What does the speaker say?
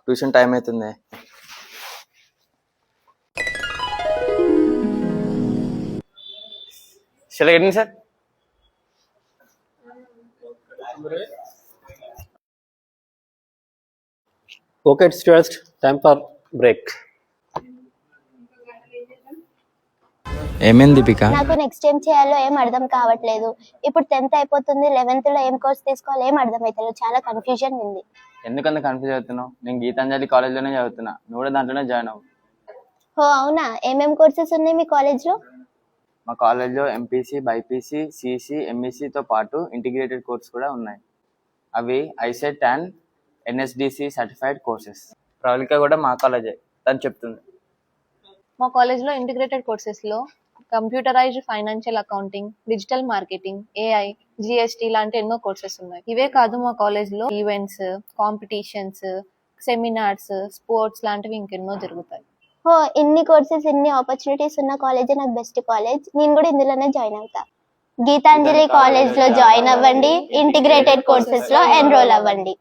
Tuition time అవుతుంది. Shall I get in, sir? Okay, students, time for break. ఏమైంది దీపిక? నాకు next ఏం చేయాలో ఏం అర్థం కావట్లేదు. ఇప్పుడు 10th అయిపోతుంది, 11th లో ఏం కోర్స్ తీసుకోవాలో ఏం అర్థం అవుతలేదు. చాలా కన్ఫ్యూజన్ ఉంది. ఎందుకంత కన్ఫ్యూజ్ అవుతున్నావు? నేను గీతాంజలి కాలేజ్లోనే చదువుతున్నా, నువ్వు కూడా దాంట్లోనే జాయిన్ అవ్వు. ఓ అవునా, ఏమేం కోర్సెస్ ఉన్నాయి మీ కాలేజ్ లో? మా కాలేజ్లో ఎంపీసీ, బైపీసీ, సిసి, ఎంఈసీతో పాటు ఇంటిగ్రేటెడ్ కోర్స్ కూడా ఉన్నాయి. అవి ICET and NSDC certified courses. Pravalika కూడా మా కాలేజే, తను చెప్తుంది. మా కాలేజ్లో ఇంటిగ్రేటెడ్ కోర్సెస్లో computerised financial accounting, digital marketing, AI, GST లాంటి ఎన్నో కోర్సెస్ ఉన్నాయి. ఇవే కాదు, మా కాలేజ్లో ఈవెంట్స్, కాంపిటీషన్స్, సెమినార్స్, స్పోర్ట్స్ లాంటివి ఇంకెన్నో జరుగుతాయి. ఓ ఇన్ని కోర్సెస్, ఇన్ని ఆపర్చునిటీస్ ఉన్న కాలేజే నాకు బెస్ట్ కాలేజ్. నేను కూడా ఇందులోనే జాయిన్ అవుతా. గీతాంజలి కాలేజ్ లో జాయిన్ అవ్వండి, ఇంటిగ్రేటెడ్ కోర్సెస్ లో ఎన్రోల్ అవ్వండి.